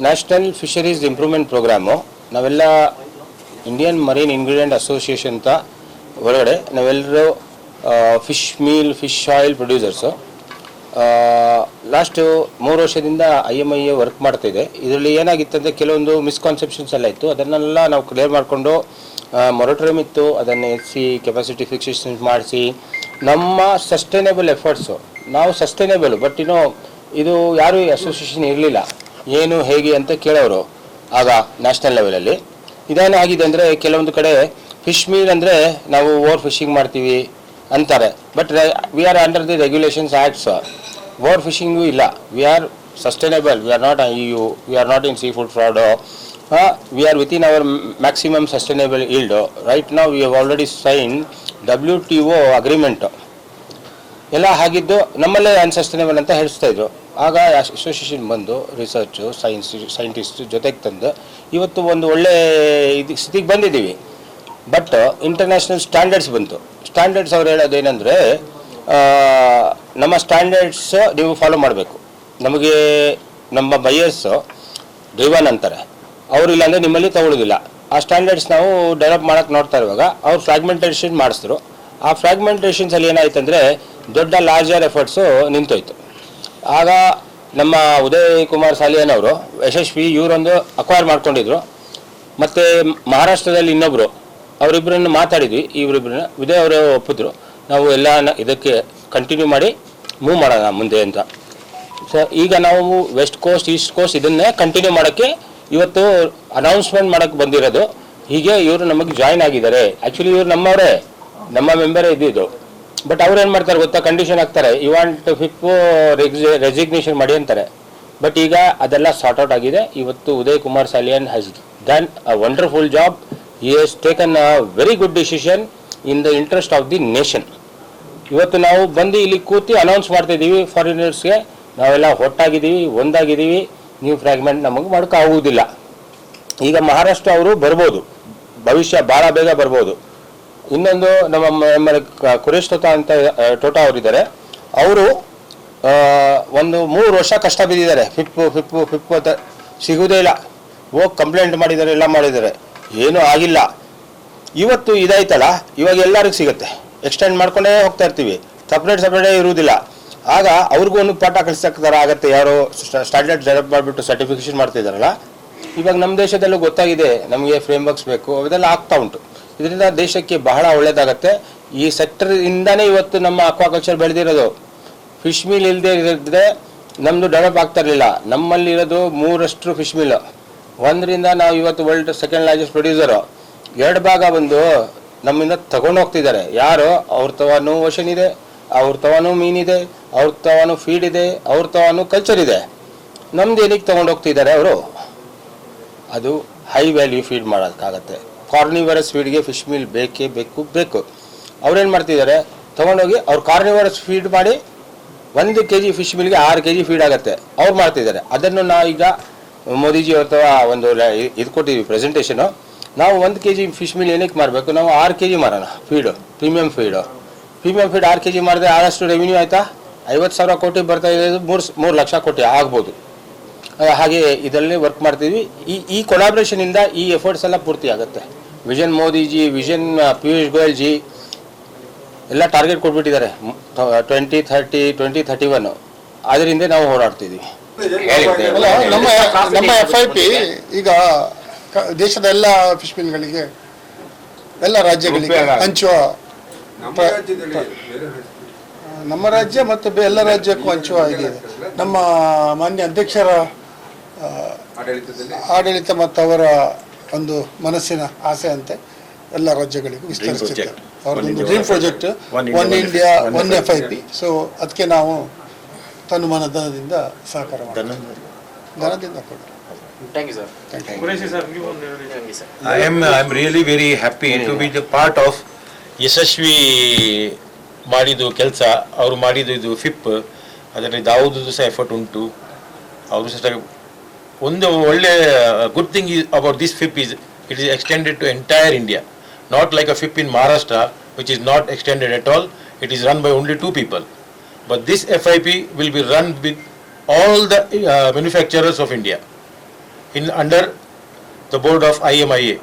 National fisheries improvement programme ನಾವೆಲ್ಲ Indian marine ingredient association ಅಂತ ಹೊರಗಡೆ ನಾವೆಲ್ಲರೂ fish meal fish oil producers. Last 3 ವರ್ಷದಿಂದ IMIA ವರ್ಕ್ ಮಾಡ್ತಾಯಿದೆ. ಇದರಲ್ಲಿ ಏನಾಗಿತ್ತಂದರೆ ಕೆಲವೊಂದು ಮಿಸ್ಕಾನ್ಸೆಪ್ಷನ್ಸ್ ಎಲ್ಲ ಇತ್ತು, ಅದನ್ನೆಲ್ಲ ನಾವು ಕ್ಲಿಯರ್ ಮಾಡಿಕೊಂಡು ಮೊರಟೋರಿಯಮ್ ಇತ್ತು, ಅದನ್ನು ಎತ್ತಿ ಕೆಪಾಸಿಟಿ ಫಿಕ್ಸೇಷನ್ ಮಾಡಿಸಿ ನಮ್ಮ ಸಸ್ಟೈನೇಬಲ್ ಎಫರ್ಟ್ಸು ನಾವು ಸಸ್ಟೈನೇಬಲ್ ಬಟ್ ಇದು ಯಾರೂ ಅಸೋಸಿಯೇಷನ್ ಇರಲಿಲ್ಲ, ಏನು ಹೇಗೆ ಅಂತ ಕೇಳೋರು ಆಗ ನ್ಯಾಷನಲ್ ಲೆವೆಲಲ್ಲಿ. ಇದೇನಾಗಿದೆ ಅಂದರೆ ಕೆಲವೊಂದು ಕಡೆ ಫಿಶ್ ಮೀಲ್ ಅಂದರೆ ನಾವು ಓವರ್ ಫಿಶಿಂಗ್ ಮಾಡ್ತೀವಿ ಅಂತಾರೆ, but we are under the regulations acts. Over fishing ಇಲ್ಲ, we are sustainable, we are not EU, we are not in sea food fraud, we are within our maximum sustainable yield. Right ನಾವು we have already sign WTO agreement ಎಲ್ಲ ಆಗಿದ್ದು ನಮ್ಮಲ್ಲೇ ಅನ್ಸಸ್ಟೈನೇಬಲ್ ಅಂತ ಹೇಳಿಸ್ತಾಯಿದ್ರು. ಆಗ association ಬಂದು research scientist ಜೊತೆಗೆ ತಂದು ಇವತ್ತು ಒಂದು ಒಳ್ಳೆ ಸ್ಥಿತಿಗೆ ಬಂದಿದ್ದೀವಿ. ಬಟ್ ಇಂಟರ್ನ್ಯಾಷನಲ್ ಸ್ಟ್ಯಾಂಡರ್ಡ್ಸ್ ಬಂತು. ಸ್ಟ್ಯಾಂಡರ್ಡ್ಸ್ ಅವ್ರು ಹೇಳೋದೇನೆಂದರೆ ನಮ್ಮ ಸ್ಟ್ಯಾಂಡರ್ಡ್ಸ್ ನೀವು ಫಾಲೋ ಮಾಡಬೇಕು. ನಮಗೆ ನಮ್ಮ ಬೈಯರ್ಸು ಡ್ರಿವನ್ ಅಂತಾರೆ, ಅವರು ಇಲ್ಲಾಂದರೆ ನಿಮ್ಮಲ್ಲಿ ತಗೊಳ್ಳೋದಿಲ್ಲ. ಆ ಸ್ಟ್ಯಾಂಡರ್ಡ್ಸ್ ನಾವು ಡೆವಲಪ್ ಮಾಡೋಕ್ಕೆ ನೋಡ್ತಾ ಇರುವಾಗ ಅವ್ರು ಫ್ರಾಗ್ಮೆಂಟೇಷನ್ ಮಾಡಿಸಿದ್ರು. ಆ ಫ್ರಾಗ್ಮೆಂಟೇಷನ್ಸಲ್ಲಿ ಏನಾಯ್ತು ಅಂದರೆ ದೊಡ್ಡ ಲಾರ್ಜರ್ ಎಫರ್ಟ್ಸು ನಿಂತೋಯ್ತು. ಆಗ ನಮ್ಮ ಉದಯ್ ಕುಮಾರ್ ಸಾಲಿಯನ್ ಅವರು ಯಶಸ್ವಿ ಇವರೊಂದು ಅಕ್ವೈರ್ ಮಾಡ್ಕೊಂಡಿದ್ರು, ಮತ್ತು ಮಹಾರಾಷ್ಟ್ರದಲ್ಲಿ ಇನ್ನೊಬ್ಬರು, ಅವರಿಬ್ಬರನ್ನು ಮಾತಾಡಿದ್ವಿ. ಇವರಿಬ್ಬರನ್ನ ಉದಯ್ ಅವರು ಒಪ್ಪಿದ್ರು, ನಾವು ಎಲ್ಲ ಇದಕ್ಕೆ ಕಂಟಿನ್ಯೂ ಮಾಡಿ ಮೂವ್ ಮಾಡೋಣ ಮುಂದೆ ಅಂತ. ಸೊ ಈಗ ನಾವು ವೆಸ್ಟ್ ಕೋಸ್ಟ್ ಈಸ್ಟ್ ಕೋಸ್ಟ್ ಇದನ್ನೇ ಕಂಟಿನ್ಯೂ ಮಾಡೋಕ್ಕೆ ಇವತ್ತು ಅನೌನ್ಸ್ಮೆಂಟ್ ಮಾಡೋಕ್ಕೆ ಬಂದಿರೋದು. ಹೀಗೆ ಇವರು ನಮಗೆ ಜಾಯ್ನ್ ಆಗಿದ್ದಾರೆ. ಆ್ಯಕ್ಚುಲಿ ಇವರು ನಮ್ಮವರೇ, ನಮ್ಮ ಮೆಂಬರೇ ಇದ್ದಿದ್ದು. ಬಟ್ ಅವ್ರು ಏನು ಮಾಡ್ತಾರೆ ಗೊತ್ತಾ, ಕಂಡೀಷನ್ ಹಾಕ್ತಾರೆ, ಯು ವಾಂಟ್ ಫಿಪ್ ರೆಸಿಗ್ನೇಷನ್ ಮಾಡಿ ಅಂತಾರೆ. ಬಟ್ ಈಗ ಅದೆಲ್ಲ ಸಾರ್ಟ್ ಔಟ್ ಆಗಿದೆ. ಇವತ್ತು Uday Kumar Salian has done a wonderful job. He has taken a very good decision in the interest of the nation. ಇವತ್ತು ನಾವು ಬಂದು ಇಲ್ಲಿ ಕೂತಿ ಅನೌನ್ಸ್ ಮಾಡ್ತಾಯಿದ್ದೀವಿ ಫಾರಿನರ್ಸ್ಗೆ, ನಾವೆಲ್ಲ ಒಟ್ಟಾಗಿದ್ದೀವಿ, ಒಂದಾಗಿದ್ದೀವಿ, ನೀವು ಫ್ರಾಗ್ಮೆಂಟ್ ನಮಗೆ ಮಾಡೋಕ್ಕಾಗುವುದಿಲ್ಲ. ಈಗ ಮಹಾರಾಷ್ಟ್ರ ಅವರು ಬರ್ಬೋದು, ಭವಿಷ್ಯ ಭಾಳ ಬೇಗ ಬರ್ಬೋದು. ಇನ್ನೊಂದು ನಮ್ಮ ಕುರೇಶ್ ಟೋಟಾ ಅವರಿದ್ದಾರೆ, ಅವರು ಒಂದು 3 ವರ್ಷ ಕಷ್ಟ ಬಿದ್ದಿದ್ದಾರೆ. ಫಿಪ್ಪು ಅಂತ ಸಿಗುವುದೇ ಇಲ್ಲ, ಹೋಗಿ ಕಂಪ್ಲೇಂಟ್ ಮಾಡಿದ್ದಾರೆ, ಎಲ್ಲ ಮಾಡಿದ್ದಾರೆ, ಏನೂ ಆಗಿಲ್ಲ. ಇವತ್ತು ಇದಾಯ್ತಲ್ಲ, ಇವಾಗ ಎಲ್ಲರಿಗೂ ಸಿಗುತ್ತೆ. ಎಕ್ಸ್ಟೆಂಡ್ ಮಾಡ್ಕೊಂಡೇ ಹೋಗ್ತಾ ಇರ್ತೀವಿ, ಸಪ್ರೇಟೇ ಇರುವುದಿಲ್ಲ. ಆಗ ಅವ್ರಿಗೂ ಒಂದು ಪಾಠ ಕಲಿಸೋಕೆ ಆಗುತ್ತೆ. ಯಾರು ಸ್ಟ್ಯಾಂಡರ್ಡ್ ಡೆವಲಪ್ ಮಾಡಿಬಿಟ್ಟು ಸರ್ಟಿಫಿಕೇಷನ್ ಮಾಡ್ತಿದ್ದಾರಲ್ಲ, ಇವಾಗ ನಮ್ಮ ದೇಶದಲ್ಲೂ ಗೊತ್ತಾಗಿದೆ ನಮಗೆ ಫ್ರೇಮ್ವರ್ಕ್ಸ್ ಬೇಕು, ಅದೆಲ್ಲ ಆಗ್ತಾ ಉಂಟು. ಇದರಿಂದ ದೇಶಕ್ಕೆ ಬಹಳ ಒಳ್ಳೆಯದಾಗತ್ತೆ. ಈ ಸೆಕ್ಟರಿಂದನೇ ಇವತ್ತು ನಮ್ಮ ಅಕ್ವಾಕಲ್ಚರ್ ಬೆಳೆದಿರೋದು. ಫಿಶ್ ಮಿಲ್ ಇಲ್ಲದೆ ಇದ್ದರೆ ನಮ್ಮದು ಡೆವಲಪ್ ಆಗ್ತಾ ಇರಲಿಲ್ಲ. ನಮ್ಮಲ್ಲಿರೋದು 3 ಫಿಶ್ ಮಿಲ್, 1ರಿಂದ ನಾವು ಇವತ್ತು ವರ್ಲ್ಡ್ ಸೆಕೆಂಡ್ ಲಾರ್ಜೆಸ್ಟ್ ಪ್ರೊಡ್ಯೂಸರು. 2 ಭಾಗ ಬಂದು ನಮ್ಮಿಂದ ತಗೊಂಡು ಹೋಗ್ತಿದ್ದಾರೆ. ಯಾರು ಅವ್ರ ತವಾನು ಓಷನ್ ಇದೆ, ಅವ್ರ ತವಾನು ಮೀನಿದೆ, ಅವ್ರ ತವಾನು ಫೀಡ್ ಇದೆ, ಅವ್ರ ತವಾನು ಕಲ್ಚರ್ ಇದೆ. ನಮ್ದು ಏನಕ್ಕೆ ತೊಗೊಂಡು ಹೋಗ್ತಿದ್ದಾರೆ ಅವರು? ಅದು ಹೈ ವ್ಯಾಲ್ಯೂ ಫೀಡ್ ಮಾಡೋಕ್ಕಾಗತ್ತೆ. ಕಾರ್ನಿವರಸ್ ಫೀಡ್ಗೆ ಫಿಶ್ ಮೀಲ್ ಬೇಕು. ಅವ್ರೇನು ಮಾಡ್ತಿದ್ದಾರೆ, ತೊಗೊಂಡೋಗಿ ಅವ್ರು ಕಾರ್ನಿವರಸ್ ಫೀಡ್ ಮಾಡಿ 1 kg ಫಿಶ್ ಮೀಲ್ಗೆ 6 kg ಫೀಡ್ ಆಗುತ್ತೆ, ಅವ್ರು ಮಾಡ್ತಿದ್ದಾರೆ. ಅದನ್ನು ನಾವೀಗ ಮೋದಿಜಿ ಅವ್ರ ತವ ಒಂದು ಇದು ಕೊಟ್ಟಿದ್ವಿ ಪ್ರೆಸೆಂಟೇಷನು. ನಾವು 1 kg ಫಿಶ್ ಮೀಲ್ ಏನಕ್ಕೆ ಮಾರಬೇಕು, ನಾವು 6 kg ಮಾರೋಣ ಫೀಡು, ಪ್ರೀಮಿಯಂ ಫೀಡ್ 6 kg ಮಾಡಿದ್ರೆ ಆದಷ್ಟು ರೆವಿನ್ಯೂ ಆಯಿತಾ, 50,000 ಕೋಟಿ ಬರ್ತಾ ಇರೋದು 3 ಲಕ್ಷ ಕೋಟಿ ಆಗ್ಬೋದು. ಹಾಗೆ ಇದರಲ್ಲಿ ವರ್ಕ್ ಮಾಡ್ತೀವಿ. ಈ ಕೊಲಾಬ್ರೇಷನಿಂದ ಈ ಎಫರ್ಟ್ಸ್ ಎಲ್ಲ ಪೂರ್ತಿ ಆಗುತ್ತೆ. Vision Modiji, vision Piyush Goyal G ಎಲ್ಲ ಟಾರ್ಗೆಟ್ ಕೊಟ್ಬಿಟ್ಟಿದ್ದಾರೆ 2030, 2031. ಅದರಿಂದ ನಾವು ಹೋರಾಡ್ತಿದ್ದೀವಿ. ನಮ್ಮ FIP ಈಗ ದೇಶದ ಎಲ್ಲ ಫಿಶ್ ಮೀಲ್ಗಳಿಗೆ, ಎಲ್ಲ ರಾಜ್ಯಗಳಿಗೆ ಹಂಚುವ, ನಮ್ಮ ರಾಜ್ಯ ಮತ್ತು ಎಲ್ಲ ರಾಜ್ಯಕ್ಕೂ ಹಂಚುವ ಇದೆ. ನಮ್ಮ ಮಾನ್ಯ ಅಧ್ಯಕ್ಷರ ಆಡಳಿತ ಮತ್ತು ಅವರ ಒಂದು ಮನಸ್ಸಿನ ಆಸೆ ಅಂತೆ ಎಲ್ಲ ರಾಜ್ಯಗಳಿಗೂ ವಿಸ್ತರಿಸಿದ್ದಾರೆ. ಅವರದೊಂದು dream project, one India one FIP. So ಅದಕ್ಕೆ ನಾವು ತನುಮಾನ ಧನದಿಂದ ಸಹಕಾರ ಧನದಿಂದ ಕೊಡಿ. Thank you, sir. I am really very happy to be the part of ಯಶಸ್ವಿ ಮಾಡಿದ್ದು ಕೆಲಸ. ಅವರು ಮಾಡಿದ್ದು ಇದು ಫಿಪ್, ಅದರಲ್ಲಿ ಯಾವುದೂ ಸಹ ಎಫರ್ಟ್ ಉಂಟು. ಅವರು ಸಹ ಒಂದು ಒಳ್ಳೆ good thing about this FIP is it is extended to entire India, not like a FIP in Maharashtra which is not extended at all. It is run by only 2 people. But this FIP will be run with all the manufacturers of India in under the board of IMIA.